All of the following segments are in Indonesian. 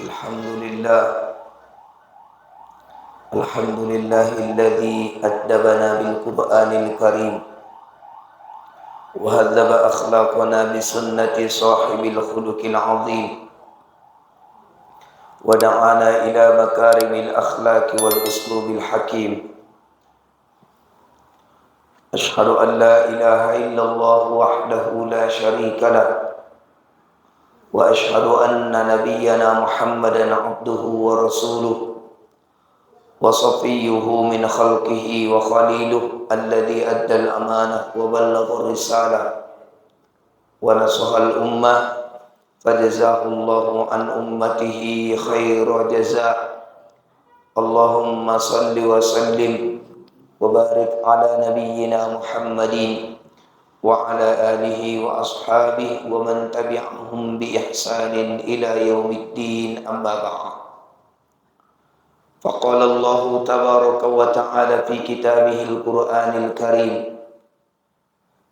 Alhamdulillah, alhamdulillahilladzi addabana bil Qur'anil Karim wa hadzaba akhlaqana bi sunnati sahibil khuluqil azim wa da'ana ila makarimil akhlaqi wal uslubil hakim. Ashhadu an la ilaha illallah wahdahu la syarika lah wa ashhadu anna nabiyyana Muhammadan abduhu wa rasuluh wa safiyyuhu min khalqihi wa khaliluh alladhi adda al-amanah wa ballagha ar-risalah wa nasaha al-ummah fajazahu Allahu an ummatihi khaira jazaa. Allahumma salli wa sallim wa barik ala nabiyyina Muhammadin wa ala alihi wa ashabihi wa man tabi'ahum bi ihsanin ila yaumiddin, amma ba'd. فقال الله تبارك وتعالى في كتابه القرآن الكريم: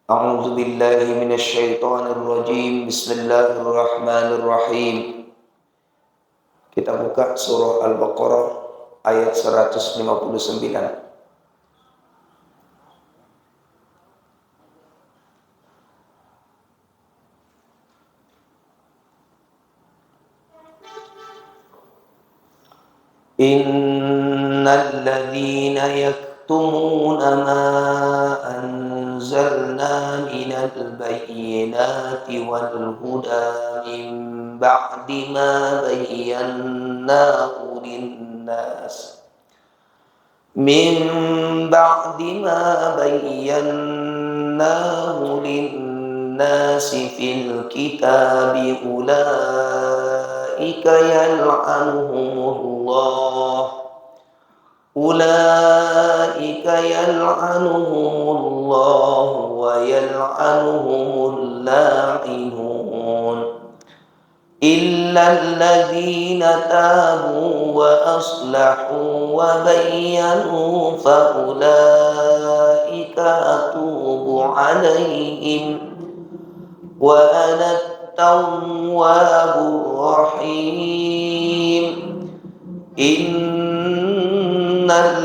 أعوذ بالله من الشيطان الرجيم بسم الله الرحمن الرحيم. Kita buka surah Al-Baqarah ayat 159. Innal ladzina yaktumuna ma anzalna minal bayyinati wal huda min ba'di ma bayyanahu linnas fil kitabi ulaika yal'anuhumullah wa yal'anuhumul la'inun illa alladhina tabu wa aslahu wa bayyanu fa ulaika atubu alaihim wa ana at-tawwabur rahim. Innal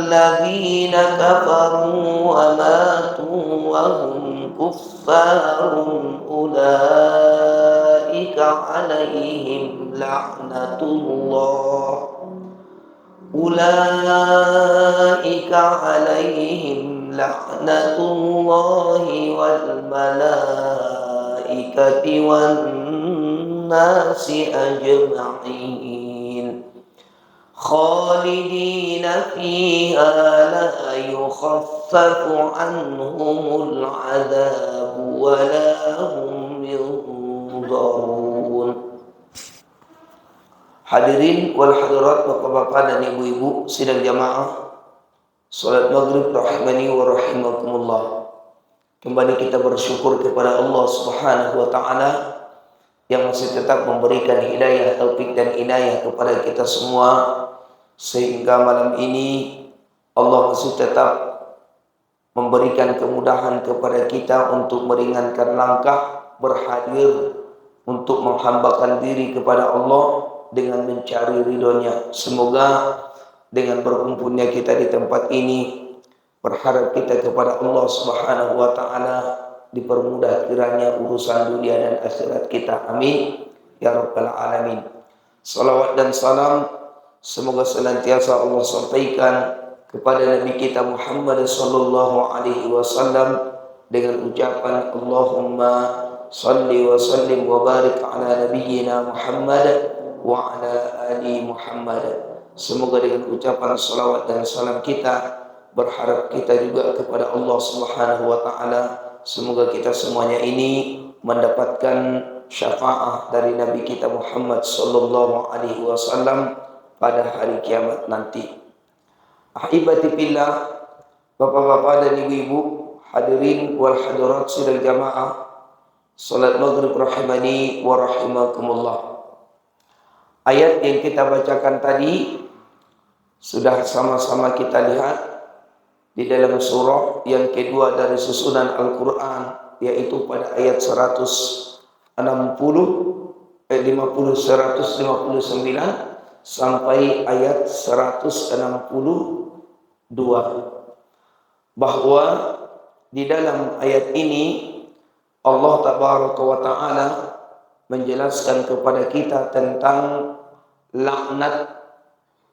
ladzina kafaru wa matu wa hum kuffarun ulaika alaihim la'natullahi wal malaikati wan nasi ajma'in khalidina fiha la yukhaffafu anhumul adzabu wa la hum yunzarun. Hadirin wal hadirat, bapak-bapak dan ibu-ibu sidang jamaah salat maghrib rahimani wa rahimakumullah. Kembali kita bersyukur kepada Allah Subhanahu wa taala yang masih tetap memberikan hidayah, taufik dan inayah kepada kita semua, sehingga malam ini Allah masih tetap memberikan kemudahan kepada kita untuk meringankan langkah berhadir untuk menghambakan diri kepada Allah dengan mencari ridhonya. Semoga dengan berkumpulnya kita di tempat ini, berharap kita kepada Allah Subhanahu wa taala dipermudah kiranya urusan dunia dan akhirat kita. Amin ya rabbal alamin. Salawat dan salam semoga senantiasa Allah sampaikan kepada Nabi kita Muhammad sallallahu alaihi wasallam dengan ucapan Allahumma salli wa sallim wa barik ala nabiyyina Muhammad wa ala ali Muhammad. Semoga dengan ucapan salawat dan salam kita berharap kita juga kepada Allah Subhanahu wa taala, semoga kita semuanya ini mendapatkan syafaat dari Nabi kita Muhammad sallallahu alaihi wasallam pada hari kiamat nanti. Ahibati fillah, bapak-bapak dan ibu-ibu, hadirin wal hadirat sidang jamaah salat maghrib rahimani wa rahimakumullah. Ayat yang kita bacakan tadi sudah sama-sama kita lihat di dalam surah yang kedua dari susunan Al-Quran, yaitu pada ayat 159 sampai ayat 162, bahwa di dalam ayat ini Allah Tabaraka wa Ta'ala menjelaskan kepada kita tentang laknat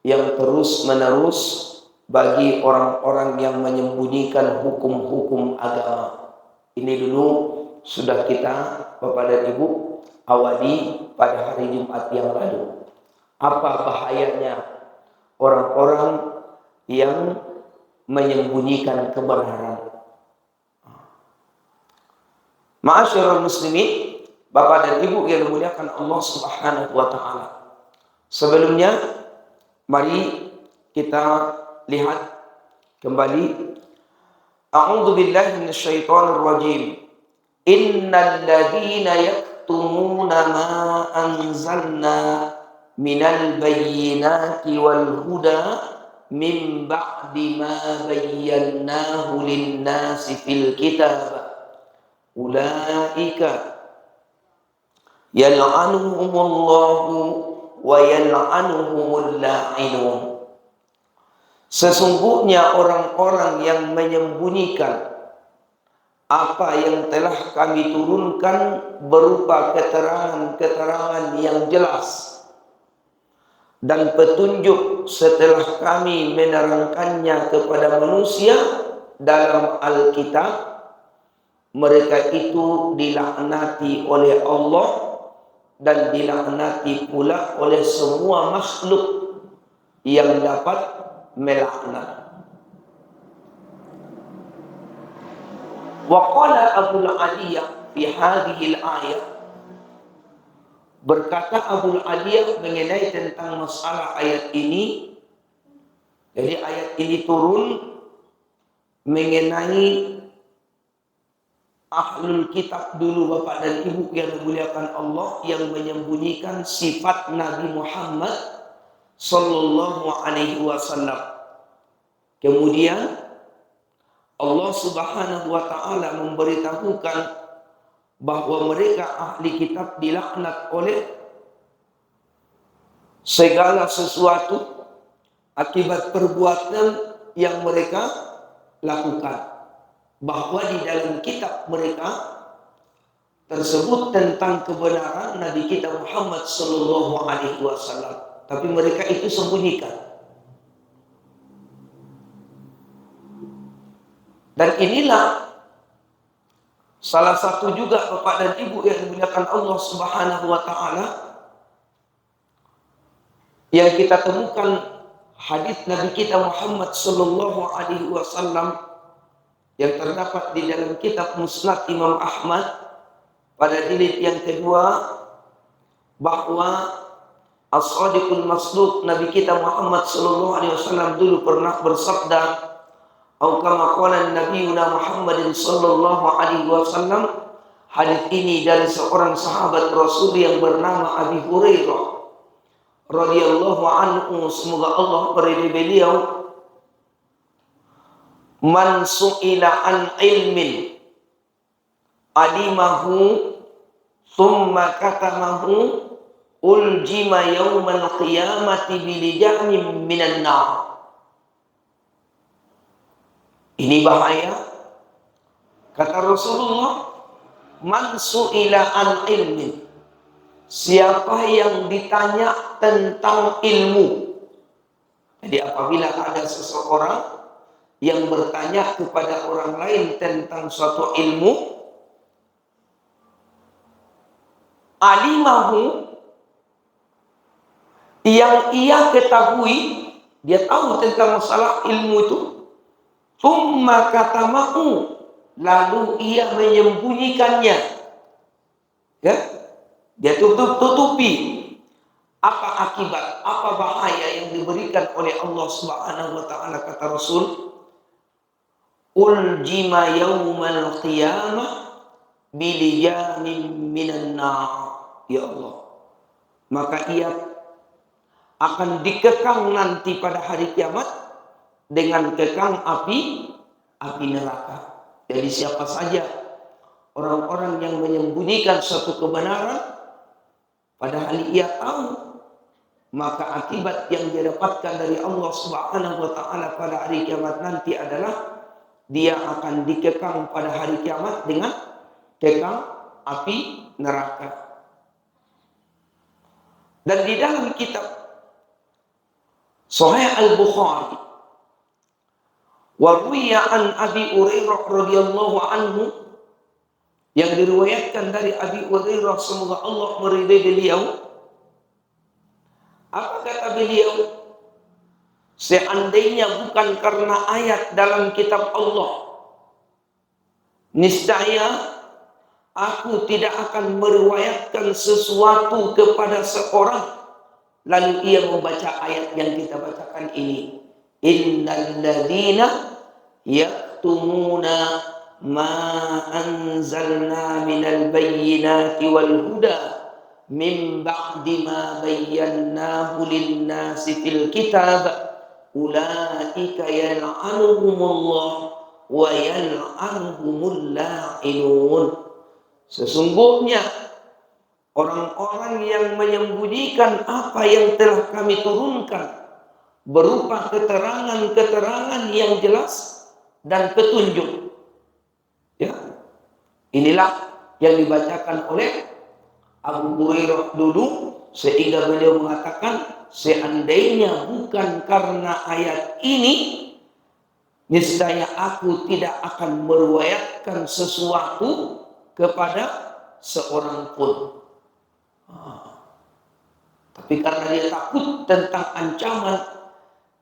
yang terus menerus bagi orang-orang yang menyembunyikan hukum-hukum agama. Ini dulu sudah kita, Bapak dan Ibu, awali pada hari Jumat yang lalu. Apa bahayanya orang-orang yang menyembunyikan kebenaran? Ma'asyiral muslimin, Bapak dan Ibu yang dimuliakan Allah Subhanahu wa Ta'ala. Sebelumnya, mari kita lihat kembali. A'udzu billahi minasyaitonir rajim. Innal ladzina yaktumuna ma anzalna minal bayyinati wal huda min ba'di ma bayyanahu lin-nasi fil kitab ulaika yal'anuhumullahu wa yal'anuhumul la'inun. Sesungguhnya orang-orang yang menyembunyikan apa yang telah kami turunkan berupa keterangan-keterangan yang jelas dan petunjuk setelah kami menerangkannya kepada manusia dalam Alkitab, mereka itu dilaknati oleh Allah dan dilaknati pula oleh semua makhluk yang dapat melaknat. Wa qala Abu Aliyah fi hadhihi al-ayah, berkata Abu Aliyah mengenai tentang masalah ayat ini. Jadi ayat ini turun mengenai ahlul kitab dulu, Bapak dan Ibu yang dimuliakan Allah, yang menyembunyikan sifat Nabi Muhammad sallallahu alaihi wasallam. Kemudian Allah Subhanahu wa Ta'ala memberitahukan bahwa mereka ahli kitab dilaknat oleh segala sesuatu akibat perbuatan yang mereka lakukan. Bahwa di dalam kitab mereka tersebut tentang kebenaran Nabi kita Muhammad sallallahu alaihi wasallam, tapi mereka itu sembunyikan. Dan inilah salah satu juga, Bapak dan Ibu yang dimuliakan Allah Subhanahu wa Ta'ala, yang kita temukan hadis Nabi kita Muhammad sallallahu alaihi wasallam yang terdapat di dalam kitab Musnad Imam Ahmad pada jilid yang kedua, bahwa As-Sadiqul Masduq Nabi kita Muhammad sallallahu alaihi wasallam dulu pernah bersabda, atau kama qala nabiyuna Muhammadin sallallahu alaihi wasallam. Hadis ini dari seorang sahabat Rasul yang bernama Abi Hurairah radhiyallahu anhu, semoga Allah meridai beliau. Man su'ila an ilmin alimahu thumma katamahu uljima yawmal qiyamati bilijamin minan nar. Ini bahaya. Kata Rasulullah, man su'ila an ilmin, siapa yang ditanya tentang ilmu. Jadi apabila ada seseorang yang bertanya kepada orang lain tentang suatu ilmu, alimahu, yang ia ketahui, dia tahu tentang masalah ilmu itu, thumma katamahu, lalu ia menyembunyikannya, ya, dia tutupi. Apa akibat, apa bahaya yang diberikan oleh Allah Subhanahu wa Ta'ala? Kata Rasul, uljima yaumal qiyamah bilijamin minan nar. Ya Allah, maka ia akan dikekang nanti pada hari kiamat dengan kekang api neraka. Jadi siapa saja orang-orang yang menyembunyikan suatu kebenaran padahal ia tahu maka akibat yang dia dapatkan dari Allah Subhanahu wa taala pada hari kiamat nanti adalah dia akan dikekang pada hari kiamat dengan kekang api neraka. Dan di dalam kitab Sahih Al-Bukhari wa ruwiya an Abi Hurairah radhiyallahu anhu, yang diriwayatkan dari Abi Hurairah semoga Allah meridai beliau, apa kata beliau? Seandainya bukan karena ayat dalam kitab Allah, niscaya aku tidak akan meriwayatkan sesuatu kepada seorang lalu ia membaca ayat yang kita bacakan ini. Innal ladzina yaktumuna ma anzalna minal bayyinati wal huda min ba'di ma bayyanahu lin-nasi fil kitab ulaika yal'anuhumullah wa yal'anuhumul la'inun. Sesungguhnya orang-orang yang menyembunyikan apa yang telah kami turunkan berupa keterangan-keterangan yang jelas dan petunjuk. Ya, inilah yang dibacakan oleh Abu Hurairah dulu, sehingga beliau mengatakan seandainya bukan karena ayat ini, niscaya aku tidak akan meriwayatkan sesuatu kepada seorang pun. Tapi karena dia takut tentang ancaman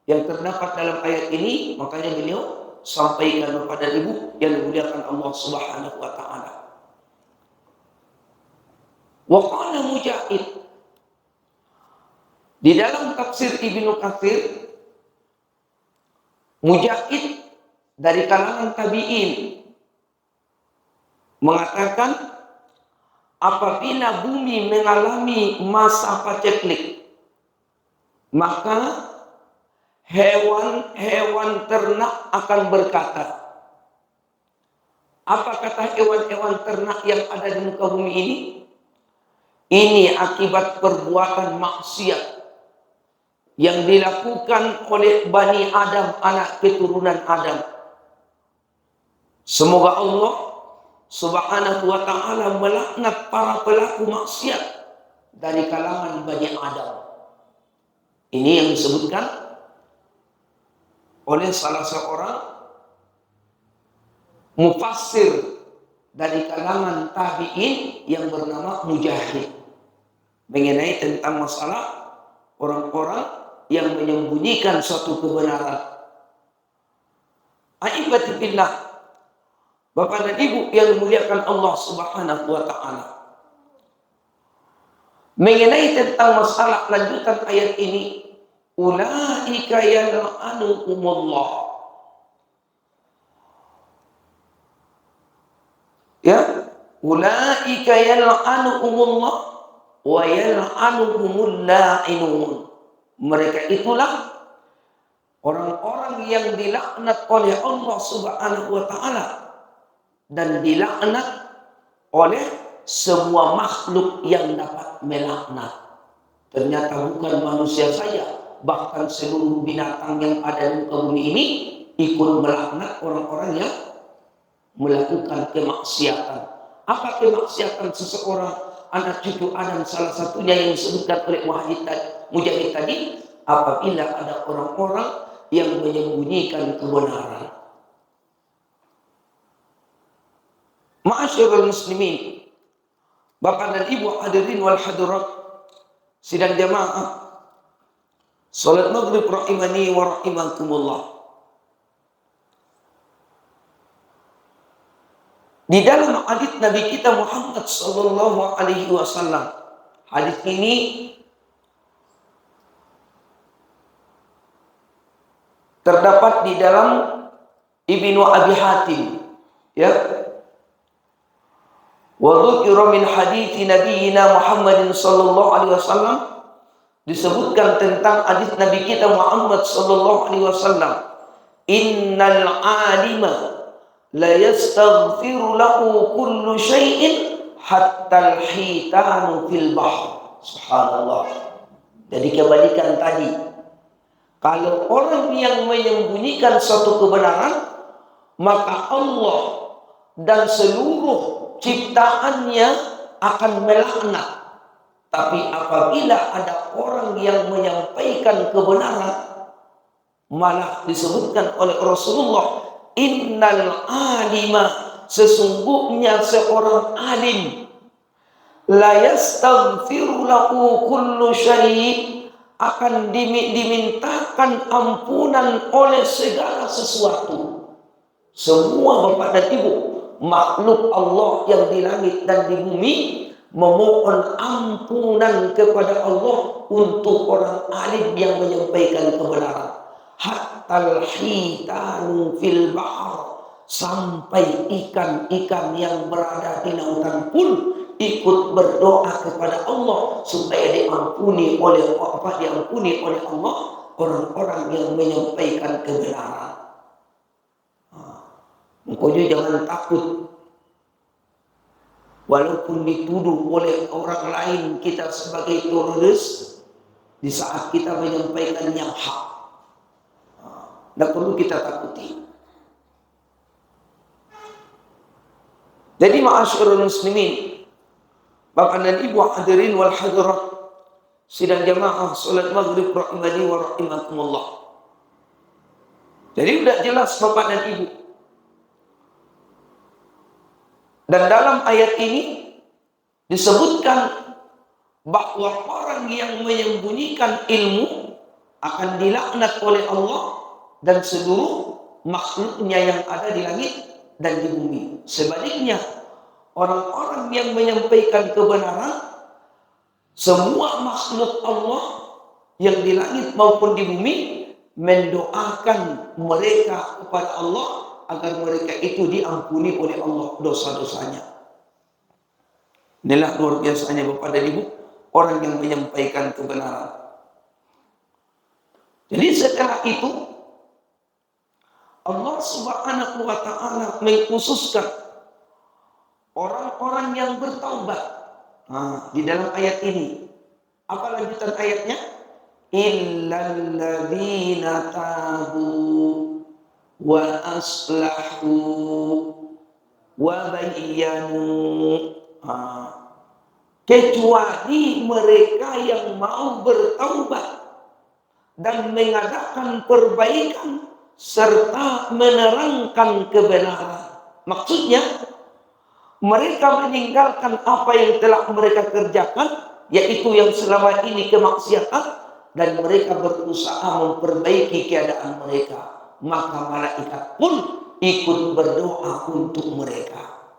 yang terdapat dalam ayat ini, makanya beliau sampaikan kepada ibu yang dimuliakan Allah Subhanahu wa taala. Wa qala Mujahid, di dalam tafsir Ibnu Katsir, Mujahid dari kalangan tabi'in mengatakan apabila bumi mengalami masa paceklik, maka hewan-hewan ternak akan berkata. Apa kata hewan-hewan ternak yang ada di muka bumi ini? Ini akibat perbuatan maksiat yang dilakukan oleh Bani Adam, anak keturunan Adam. Semoga Allah Subhanahu wa ta'ala melaknat para pelaku maksiat dari kalangan Bani Adam. Ini yang disebutkan oleh salah seorang mufassir dari kalangan tabi'in yang bernama Mujahid, mengenai tentang masalah orang-orang yang menyembunyikan suatu kebenaran. Aibati billah, Bapak dan Ibu yang dimuliakan Allah Subhanahu wa taala. Mengenai tentang masalah lanjutan ayat ini, ulaika yal'anuhumullah. Ya, ulaika yal'anuhumullah wa yal'anuhumul la'inun. Mereka itulah orang-orang yang dilaknat oleh Allah Subhanahu wa taala dan dilaknat oleh semua makhluk yang dapat melaknat. Ternyata bukan manusia saja, bahkan seluruh binatang yang ada di muka bumi ini ikut melaknat orang-orang yang melakukan kemaksiatan. Apa kemaksiatan seseorang? Anak cucu Adam salah satunya yang disebutkan oleh Mujahid tadi, apabila ada orang-orang yang menyembunyikan kebenaran. Ma'asyiral muslimin, Bapak dan Ibu hadirin wal hadirat sidang jamaah salat maghrib rahimani wa rahimakumullah. Di dalam hadis Nabi kita Muhammad sallallahu alaihi wasallam, hadis ini terdapat di dalam Ibnu Abi Hatim, ya. Wa dzukira min hadits nabiyina Muhammadin sallallahu alaihi wasallam, disebutkan tentang hadis Nabi kita Muhammad sallallahu alaihi wasallam, innal alima la yastaghfiru lahu kullu syai'in hatta al-hitanu fil bahr. Subhanallah. Jadi kebalikan tadi, kalau orang yang menyembunyikan suatu kebenaran, maka Allah dan seluruh ciptaannya akan melaknat. Tapi apabila ada orang yang menyampaikan kebenaran, malah disebutkan oleh Rasulullah, innal alima, sesungguhnya seorang alim, la yastaghfiru lahu kullu syai', akan dimintakan ampunan oleh segala sesuatu. Semua Bapak dan Ibu, makhluk Allah yang di langit dan di bumi memohon ampunan kepada Allah untuk orang alim yang menyampaikan kebenaran. Hatta al-hitanu fil bahr, sampai ikan-ikan yang berada di lautan pun ikut berdoa kepada Allah supaya diampuni oleh Allah orang-orang yang menyampaikan kebenaran. Pokoknya jangan takut. Walaupun dituduh oleh orang lain kita sebagai teroris, di saat kita menyampaikan yang hak, tidak perlu kita takuti. Jadi ma'asyiral muslimin, Bapak dan Ibu hadirin wal hadirat sidang jamaah salat maghrib rahimani wa rahimakumullah. Jadi sudah jelas Bapak dan Ibu. Dan dalam ayat ini disebutkan bahwa orang yang menyembunyikan ilmu akan dilaknat oleh Allah dan seluruh makhluknya yang ada di langit dan di bumi. Sebaliknya, orang-orang yang menyampaikan kebenaran, semua makhluk Allah yang di langit maupun di bumi mendoakan mereka kepada Allah agar mereka itu diampuni oleh Allah dosa-dosanya. Inilah luar biasanya Bapak dan Ibu, orang yang menyampaikan kebenaran. Jadi setelah itu Allah Subhanahu wa ta'ala mengkhususkan orang-orang yang bertaubat. Di dalam ayat ini, apa lanjutan ayatnya? Illal ladzina tabu wa aslahu wa bayyanu, kecuali mereka yang mau bertaubat dan mengadakan perbaikan serta menerangkan kebenaran. Maksudnya mereka meninggalkan apa yang telah mereka kerjakan, yaitu yang selama ini kemaksiatan, dan mereka berusaha memperbaiki keadaan mereka. Maka malaikat pun ikut berdoa untuk mereka.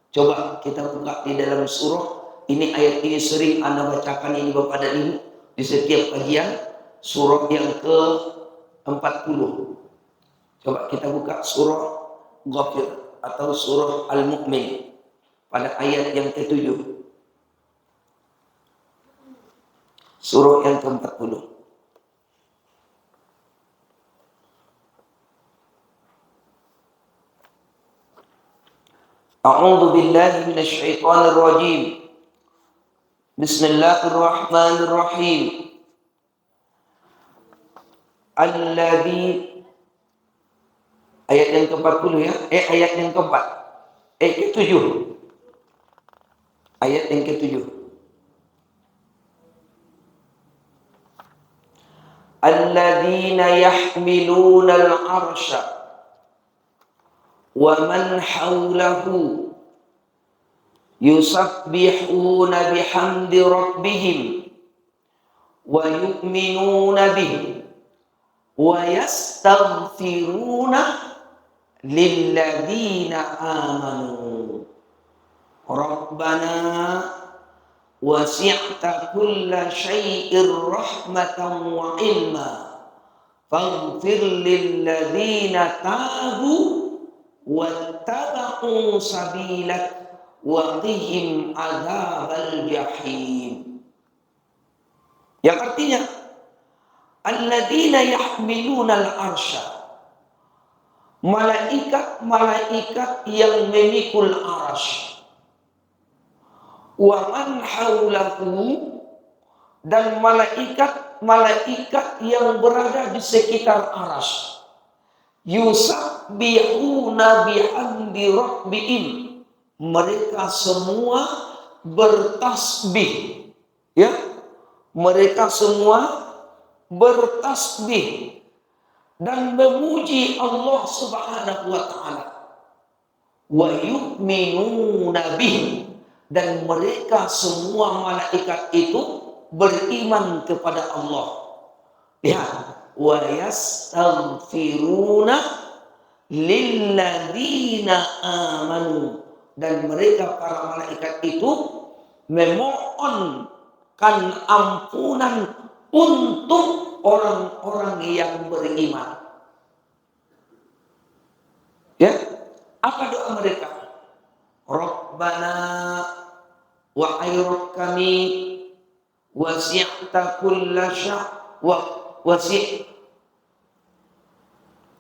Coba kita buka di dalam surah ini, ayat ini sering Anda bacakan ini Bapak dan Ibu di setiap kajian, surah yang ke-40. Coba kita buka surah Ghafir atau surah Al-Mu'min pada ayat yang ke-7. Surah yang ke-40. A'udzu billahi minasy syaithanir rajim. Bismillahirrahmanirrahim. Alladzi, ayat yang ke-40 ya. Ayat yang keempat. Ke-7. Ayat yang ke-7. Alladzina yahmiluna al-'arsha wa man hawlahu yusabbihuna bihamdi rabbihim wa yu'minuna bihi wa yastaghfiruna lilladzina amanu rabbana wasi'ta kulla syai'ir rahmatan wa ilma faghfir lilladzina tabu wattaba'u sabilak wa qihim adzabal jahim. Yang artinya alladzina yahmiluna al-arsya, malaikat-malaikat yang memikul arsy, wa man haulahu, dan malaikat-malaikat yang berada di sekitar arsy. Yusabbihuna bihamdi rabbihim. Mereka semua bertasbih. Ya, mereka semua bertasbih dan memuji Allah Subhanahu wa taala. Wa yu'minuna bih, dan mereka semua malaikat itu beriman kepada Allah. Lihat, wa yastaghfiruna lilladzina amanu, dan mereka para malaikat itu memohonkan ampunan untuk orang-orang yang beriman. Ya, apa doa mereka? Rabbana, wahai Rabb kami, wasi'ta kulla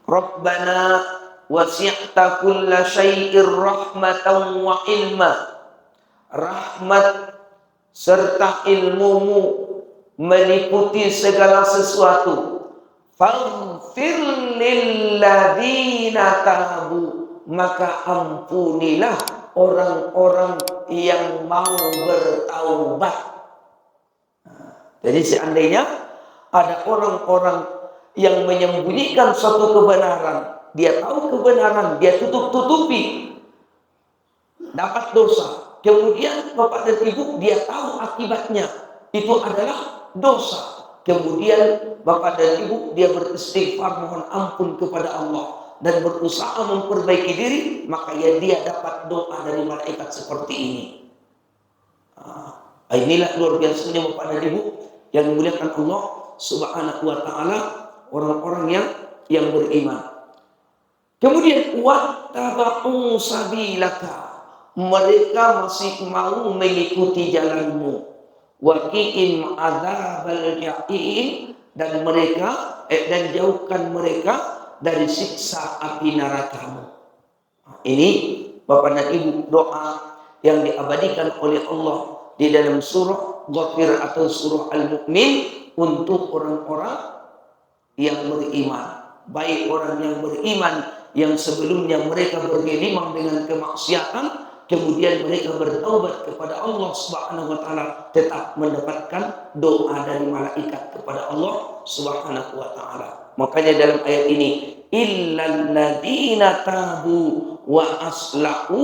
Rabbana wasi'ta kulla syai'ir rahmatan wa ilma. Rahmat serta ilmumu meliputi segala sesuatu. Faghfir lilladzina tabu, maka ampunilah orang-orang yang mau bertaubat. Jadi seandainya ada orang-orang yang menyembunyikan suatu kebenaran, dia tahu kebenaran, dia tutup-tutupi, dapat dosa. Kemudian Bapak dan Ibu, dia tahu akibatnya, itu adalah dosa. Kemudian Bapak dan Ibu, dia beristighfar, mohon ampun kepada Allah dan berusaha memperbaiki diri, maka ya dia dapat doa dari malaikat seperti ini. Inilah luar biasanya Bapak dan Ibu yang dimuliakan Allah Subhanahu wa taala, orang-orang yang beriman. Kemudian wattaba'u sabilaka, mereka masih mau mengikuti jalanmu. Waqi'im adzabal jahim, dan mereka dan jauhkan mereka dari siksa api neraka-Mu. Ini Bapak dan Ibu doa yang diabadikan oleh Allah di dalam surah Ghafir atau surah Al-Mu'min untuk orang-orang yang beriman. Baik orang yang beriman yang sebelumnya mereka bergelimang dengan kemaksiatan, kemudian mereka bertaubat kepada Allah Subhanahu wa taala, tetap mendapatkan doa dari malaikat kepada Allah Subhanahu wa taala. Makanya dalam ayat ini, illal ladzina tabu wa aslahu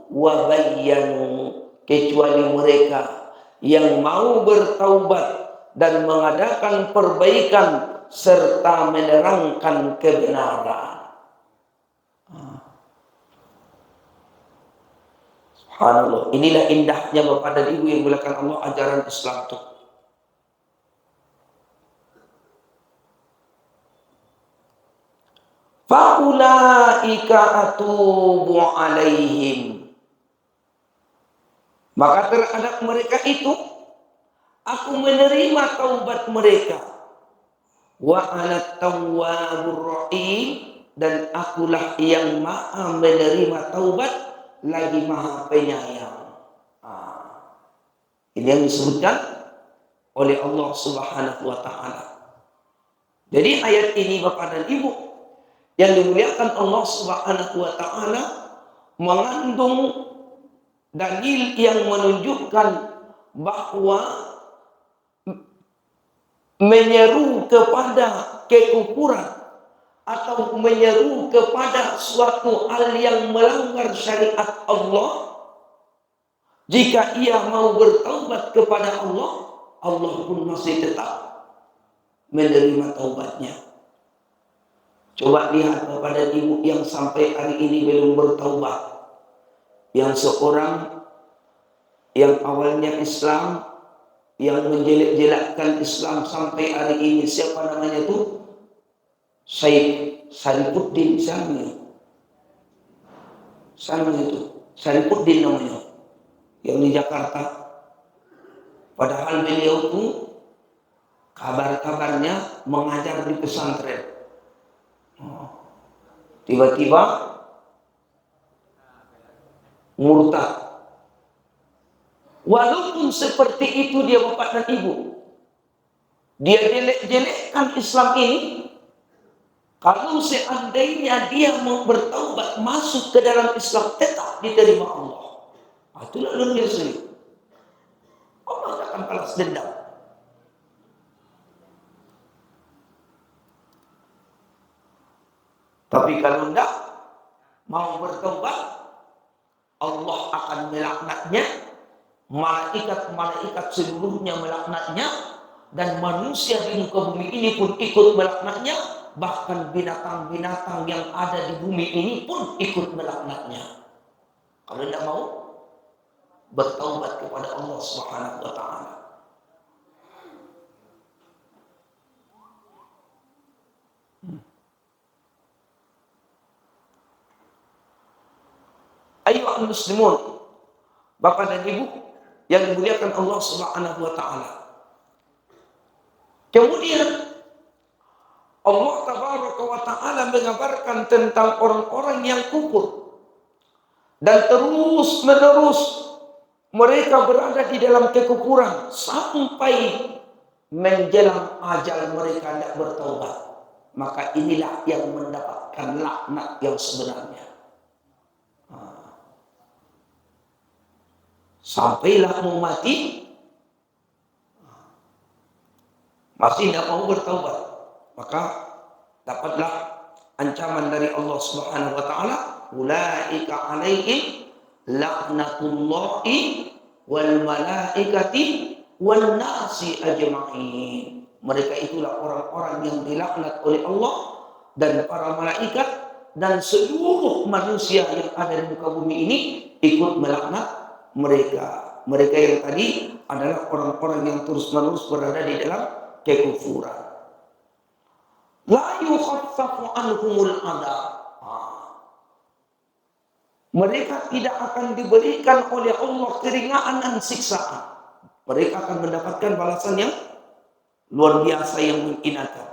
wa bayyanu, kecuali mereka yang mau bertaubat dan mengadakan perbaikan serta menerangkan kebenaran. Subhanallah, inilah indahnya Bapak dan Ibu yang dimuliakan Allah, ajaran Islam itu. Faulaika atubu alaihim, maka terhadap mereka itu aku menerima taubat mereka. Wa ana tawwabur rahim, dan akulah yang maha menerima taubat lagi maha penyayang. Ini yang disebutkan oleh Allah Subhanahu wa taala. Jadi ayat ini Bapak dan Ibu yang dimuliakan Allah Subhanahu wa taala mengandung dalil yang menunjukkan bahwa menyeru kepada kekufuran atau menyeru kepada suatu hal yang melanggar syariat Allah, jika ia mau bertaubat kepada Allah, Allah pun masih tetap menerima taubatnya. Coba lihat Bapak dan Ibu yang sampai hari ini belum bertaubat, yang seorang yang awalnya Islam, yang menjelek-jelekkan Islam sampai hari ini, siapa namanya itu? Syekh Sarifuddin Sami itu, Sarifuddin namanya, yang di Jakarta. Padahal beliau itu kabar-kabarnya mengajar di pesantren. Tiba-tiba murtad. Walaupun seperti itu dia Bapak dan Ibu, Dia jelek-jelekkan Islam ini. Kalau seandainya dia mau bertaubat masuk ke dalam Islam, tetap diterima Allah. Itulah luar biasa. Allah akan balas dendam. Tapi kalau tidak mau bertaubat, Allah akan melaknatnya, malaikat-malaikat seluruhnya melaknatnya, dan manusia di muka bumi ini pun ikut melaknatnya, bahkan binatang-binatang yang ada di bumi ini pun ikut melaknatnya. Kalau tidak mau bertaubat kepada Allah Subhanahu wa taala. Ayyuhal muslimun, Bapak dan Ibu yang dimuliakan Allah Subhanahu wa taala. Kemudian Allah tabaraka wa taala mengabarkan tentang orang-orang yang kufur dan terus-menerus mereka berada di dalam kekufuran sampai menjelang ajal mereka tidak bertaubat. Maka inilah yang mendapatkan laknat yang sebenarnya. Sampailah mau mati masih tidak mau bertaubat, maka dapatlah ancaman dari Allah Subhanahu wa taala, ulaika alaihim laknatullahi wal malaikati wan nasi ajma'in. Mereka itulah orang-orang yang dilaknat oleh Allah dan para malaikat dan seluruh manusia yang ada di muka bumi ini ikut melaknat mereka. Mereka yang tadi adalah orang-orang yang terus-menerus berada di dalam kekufuran. La yukhaffafu anhumul adab. Mereka tidak akan diberikan oleh Allah keringanan siksaan. Mereka akan mendapatkan balasan yang luar biasa yang menghinakan.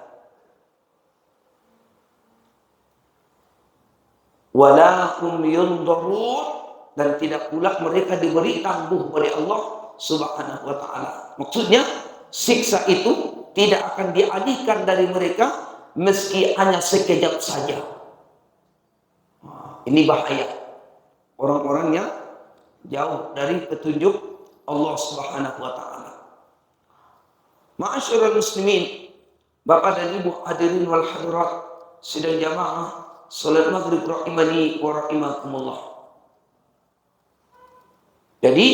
Wala hum yunzarun, dan tidak pula mereka diberi tangguh oleh Allah Subhanahu wa taala. Maksudnya siksa itu tidak akan dialihkan dari mereka meski hanya sekejap saja. Ini bahaya. Orang-orang yang jauh dari petunjuk Allah Subhanahu wa taala. Ma'asyiral muslimin, Bapak dan Ibu hadirin wal hadirat sidang jamaah salat maghrib rahimani wa rahimakumullah. Jadi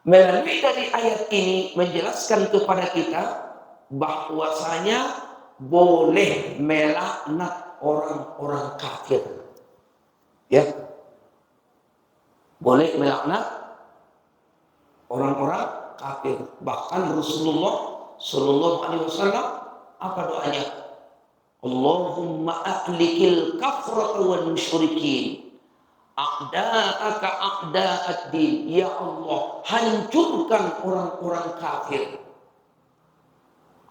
melalui dari ayat ini menjelaskan kepada kita bahwasanya boleh melaknat orang-orang kafir. Ya. Boleh melaknat orang-orang kafir. Bahkan Rasulullah sallallahu alaihi wasallam apa doanya? Allahumma ahlikil kafrata wal musyrikin. A'da'aka a'da'ad-din. Ya Allah, hancurkan orang-orang kafir.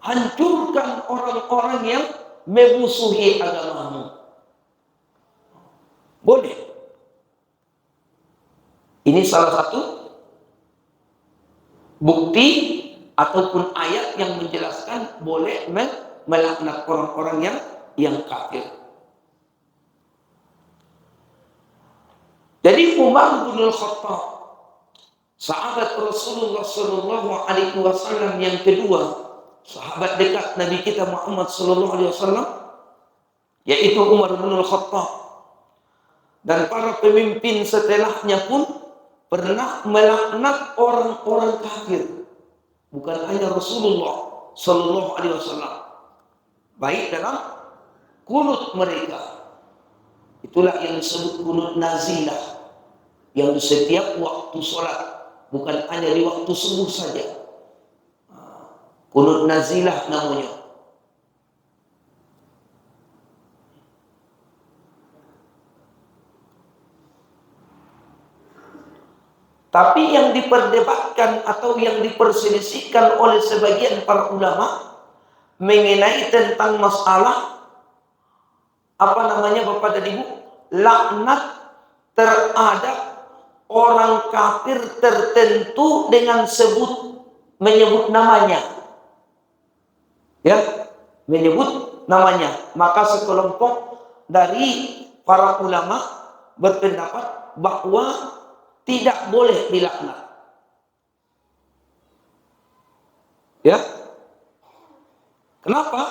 Hancurkan orang-orang yang memusuhi agamamu. Boleh. Ini salah satu bukti ataupun ayat yang menjelaskan boleh melaknat orang-orang yang kafir. Jadi Umar bin Khattab, sahabat Rasulullah sallallahu alaihi wasallam yang kedua, sahabat dekat Nabi kita Muhammad sallallahu alaihi wasallam, yaitu Umar bin Khattab, dan para pemimpin setelahnya pun pernah melaknat orang-orang kafir. Bukan hanya Rasulullah sallallahu alaihi wasallam, baik dalam kunut mereka. Itulah yang disebut kunut nazilah, yang di setiap waktu sholat, bukan hanya di waktu subuh saja. Kunut nazilah namanya. Tapi yang diperdebatkan atau yang diperselisihkan oleh sebagian para ulama mengenai tentang masalah apa namanya Bapak dan Ibu, laknat terhadap orang kafir tertentu dengan menyebut namanya. ya, menyebut namanya. Maka sekelompok dari para ulama berpendapat bahwa tidak boleh dilaknat. Ya. Kenapa?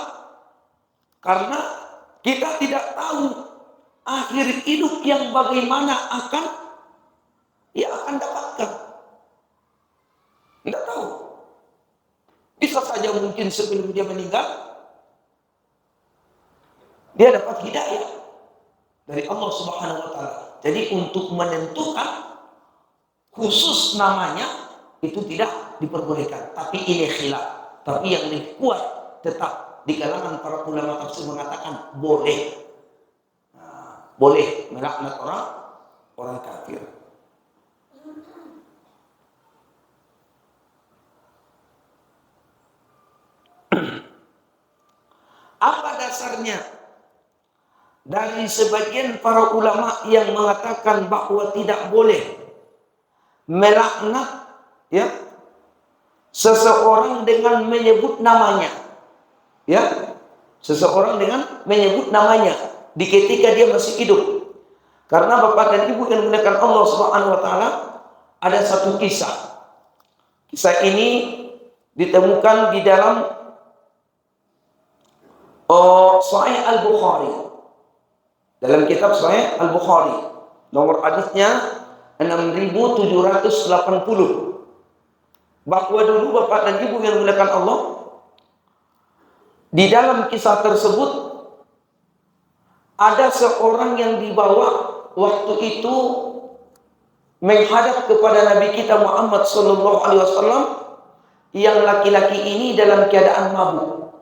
Karena kita tidak tahu akhir hidup yang bagaimana akan dapatkan. Tidak tahu. Bisa saja mungkin sebelum dia meninggal, dia dapat hidayah dari Allah Subhanahu wa Ta'ala. Jadi untuk menentukan khusus namanya itu tidak diperbolehkan. Tapi ini khilaf. Tapi yang lebih kuat tetap di kalangan para ulama tafsir mengatakan boleh. Boleh melaknat orang kafir. Apa dasarnya? Dari sebagian para ulama yang mengatakan bahwa tidak boleh melaknat ya seseorang dengan menyebut namanya. Ya, seseorang dengan menyebut namanya di ketika dia masih hidup. Karena Bapak dan Ibu yang dimuliakan Allah Subhanahu wa Ta'ala, ada satu kisah. Kisah ini ditemukan di dalam Sahih Al-Bukhari. Dalam kitab Sahih Al-Bukhari, nomor hadisnya 6780. Bahwa dulu Bapak dan Ibu yang dimuliakan Allah, di dalam kisah tersebut ada seorang yang dibawa waktu itu menghadap kepada Nabi kita Muhammad SAW, yang laki-laki ini dalam keadaan mabuk.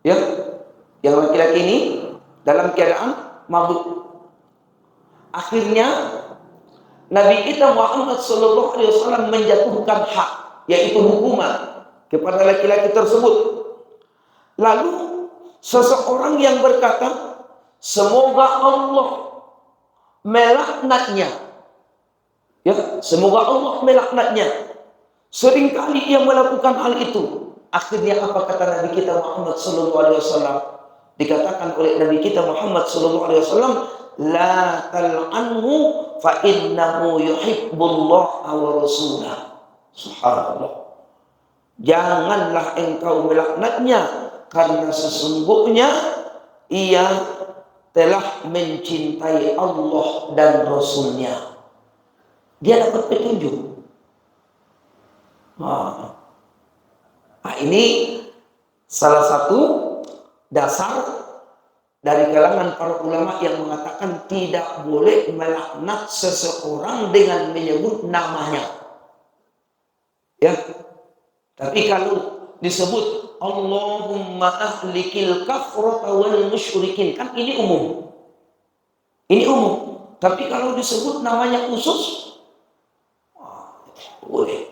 Ya, yang laki-laki ini dalam keadaan mabuk. Akhirnya Nabi kita Muhammad SAW menjatuhkan hak, yaitu hukuman kepada laki-laki tersebut. Lalu seseorang yang berkata, semoga Allah melaknatnya. Ya, semoga Allah melaknatnya. Seringkali ia melakukan hal itu. Akhirnya apa kata Nabi kita Muhammad SAW? Dikatakan oleh Nabi kita Muhammad SAW, la tal'anhu fa innahu yuhibbullah wa rasulah. Subhanallah. Janganlah engkau melaknatnya, karena sesungguhnya ia telah mencintai Allah dan Rasulnya. Dia dapat petunjuk. Nah, ini salah satu dasar dari kalangan para ulama yang mengatakan tidak boleh melaknat seseorang dengan menyebut namanya. Ya. Tapi kalau disebut Allahumma ahlikil kafrata wal musyrikin, kan ini umum. Ini umum. Tapi kalau disebut namanya khusus, boleh.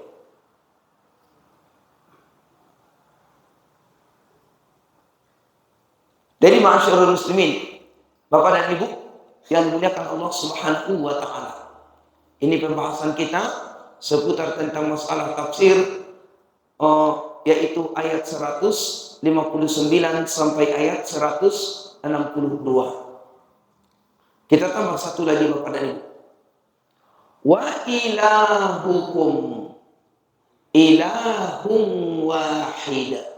Jadi ma'asyiral muslimin, Bapak dan Ibu yang dimuliakan Allah Subhanahu wa Ta'ala, ini pembahasan kita seputar tentang masalah tafsir, yaitu ayat 159 sampai ayat 162. Kita tambah satu lagi Bapak dan Ibu. Wa ilahukum ilahun wahid.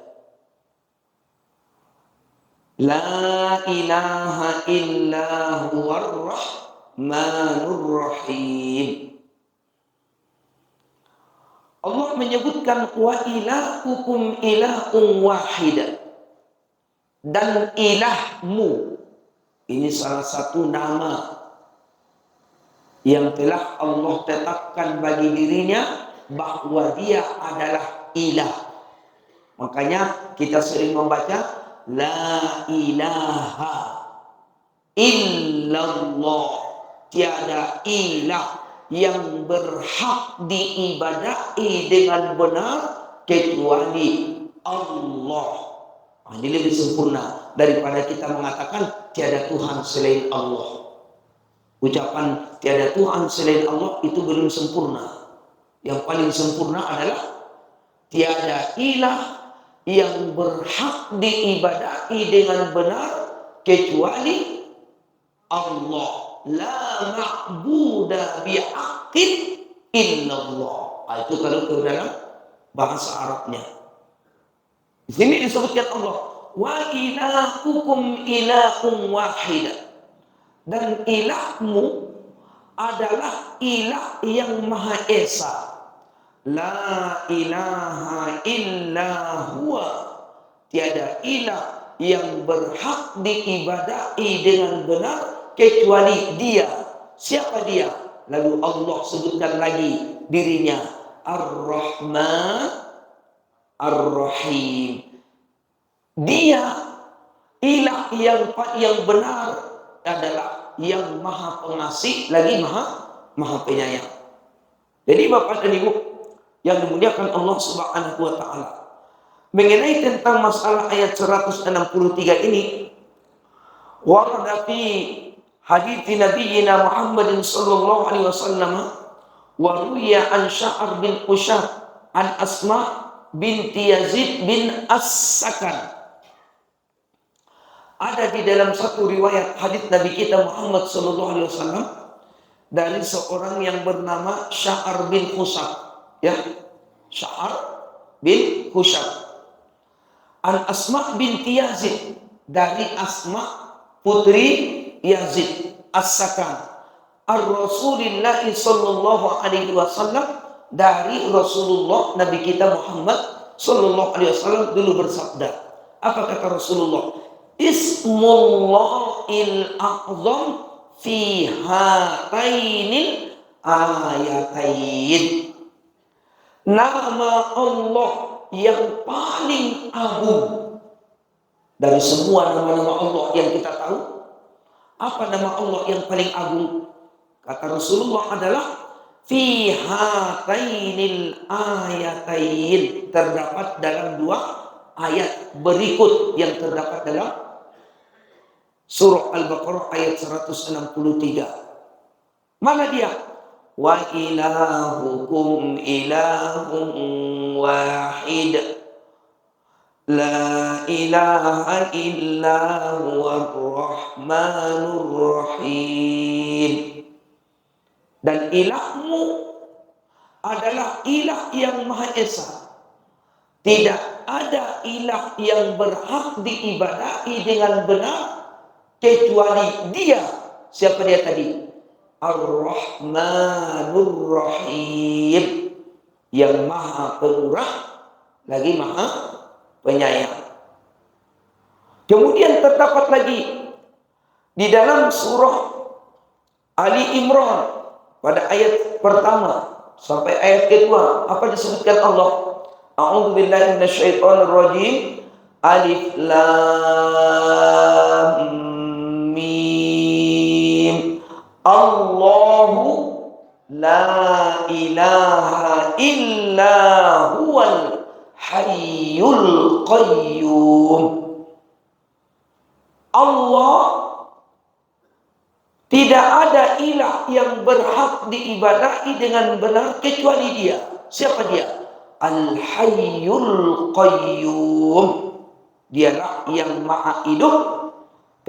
La ilaha illa huwar rahmanur rahim. Allah menyebutkan wa ilahukum ilahun wahid, dan ilahmu ini salah satu nama yang telah Allah tetapkan bagi dirinya bahwa dia adalah ilah. Makanya kita sering membaca la ilaha illallah, tiada ilah yang berhak diibadahi dengan benar kecuali Allah. Ini lebih sempurna daripada kita mengatakan tiada Tuhan selain Allah. Ucapan tiada Tuhan selain Allah itu belum sempurna. Yang paling sempurna adalah tiada ilah yang berhak diibadahi dengan benar kecuali Allah. La ma'buda bihaqqin illallah. Itu kalau ke dalam bahasa Arabnya. Di sini disebutkan Allah, wa ilahukum ilahun wahid. Dan ilahmu adalah ilah yang Maha Esa. La ilaha illa huwa. Tiada ilah yang berhak diibadahi dengan benar kecuali Dia. Siapa Dia? Lalu Allah sebutkan lagi dirinya, Ar-Rahman Ar-Rahim. Dia ilah yang benar adalah yang Maha Pengasih lagi Maha Penyayang. Jadi Bapak dan Ibu yang dimuliakan Allah Subhanahu wa taala, mengenai tentang masalah ayat 163 ini, warada fi hadits nabiyina Muhammadin sallallahu alaihi wasallam wa ruya an Sya'ar bin Ushar an Asma binti Yazid bin As-Sakan. Ada di dalam satu riwayat hadits Nabi kita Muhammad sallallahu alaihi wasallam dari seorang yang bernama Sya'ar bin Ushar, ya, Sya'ar bin Ushar, an Asma binti Yazid, dari Asma putri Yazid As-Sakan, ar-Rasulillah sallallahu alaihi wasallam, dari Rasulullah Nabi kita Muhammad sallallahu alaihi wasallam dulu bersabda. Apa kata Rasulullah? Ismullahil a'zam fi hatainil ayatain. Nama Allah yang paling agung dari semua nama-nama Allah yang kita tahu. Apa nama Allah yang paling agung? Kata Rasulullah adalah fi hatainil ayatain, terdapat dalam dua ayat berikut yang terdapat dalam surah Al-Baqarah ayat 163. Mana dia? Wa ilahukum ilahun wahid. La ilaha illa huwar rahmanur rahim. Dan ilahmu adalah ilah yang Maha Esa. Tidak ada ilah yang berhak diibadahi dengan benar kecuali Dia. Siapa Dia tadi? Ar-Rahmanur Rahim, yang Maha Pemurah lagi Maha Penyayang. Kemudian terdapat lagi di dalam surah Ali Imran pada ayat pertama sampai ayat kedua, apa disebutkan Allah? A'udzu billahi minasyaitonir rajim. Alif lam mim. Allahu la ilaha illa huwal hayyul qayyum. Allah, tidak ada ilah yang berhak diibadahi dengan benar kecuali Dia. Siapa Dia? Al-Hayyul Qayyum. Dialah yang maha hidup,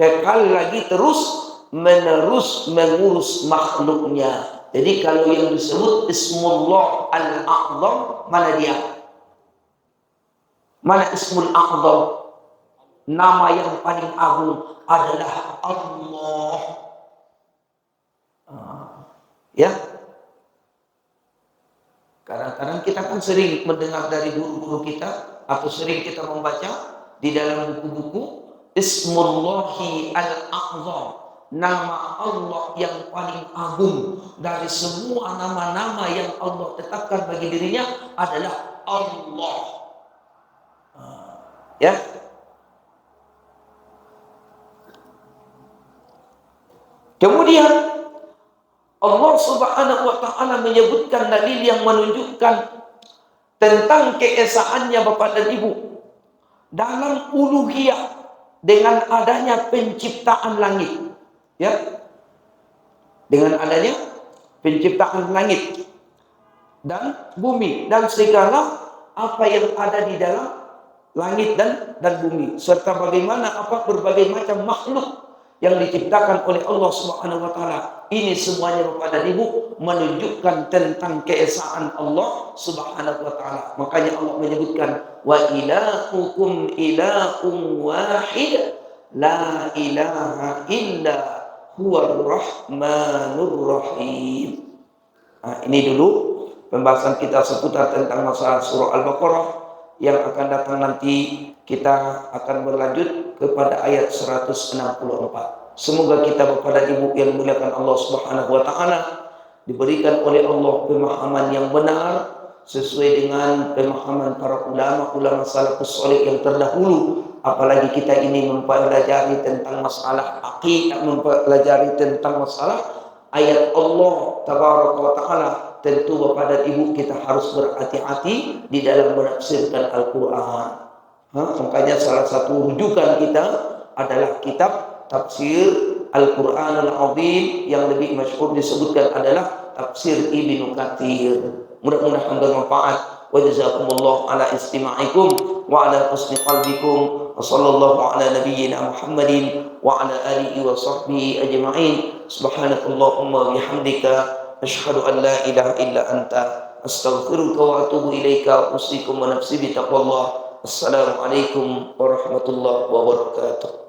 kekal lagi terus menerus mengurus makhluknya. Jadi kalau yang disebut Ismullah Al-A'zam, mana dia? Mana Ismul A'zam? Nama yang paling agung adalah Allah. Ya, kadang-kadang kita kan sering mendengar dari guru-guru kita, atau sering kita membaca di dalam buku-buku, Ismullahi Al-A'zam, nama Allah yang paling agung dari semua nama-nama yang Allah tetapkan bagi dirinya adalah Allah. Ya. Kemudian Allah Subhanahu wa taala menyebutkan dalil yang menunjukkan tentang keesaannya Bapak dan Ibu dalam uluhiyah dengan adanya penciptaan langit. Ya. Dengan adanya penciptaan langit dan bumi dan segala apa yang ada di dalam langit dan bumi, serta bagaimana berbagai macam makhluk yang diciptakan oleh Allah Subhanahu wa taala. Ini semuanya Bapak dan Ibu menunjukkan tentang keesaan Allah Subhanahu wa taala. Makanya Allah menyebutkan wa ilahukum ilahun wahid la ilaha illa huwar rahmanur rahim. Nah, ini dulu pembahasan kita seputar tentang masalah surah Al-Baqarah. Yang akan datang nanti kita akan berlanjut kepada ayat 164. Semoga kita Bapak dan Ibu yang dimuliakan Allah Subhanahu wa taala diberikan oleh Allah pemahaman yang benar sesuai dengan pemahaman para ulama salafus saleh yang terdahulu. Apalagi kita ini mempelajari tentang masalah akidah, mempelajari tentang masalah ayat Allah tabaraka wa taala. Tentu Bapak dan Ibu kita harus berhati-hati di dalam menafsirkan Al-Quran. Makanya salah satu rujukan kita adalah kitab tafsir Al-Quran Al-Azim, yang lebih masyhur disebutkan adalah tafsir Ibnu Katsir. Mudah-mudahan bermanfaat. Wa jazakumullah ala istima'ikum wa ala husni qalbikum. Wa sallallahu ala nabiyyina Muhammadin wa ala alihi wa sahbihi ajma'in. Subhanakallahumma bihamdika asyhadu an la ilaha illa anta astaghfiruka wa atubu ilaika. Usikum wa nafsi bi taqwallah. Assalamualaikum warahmatullahi wabarakatuh.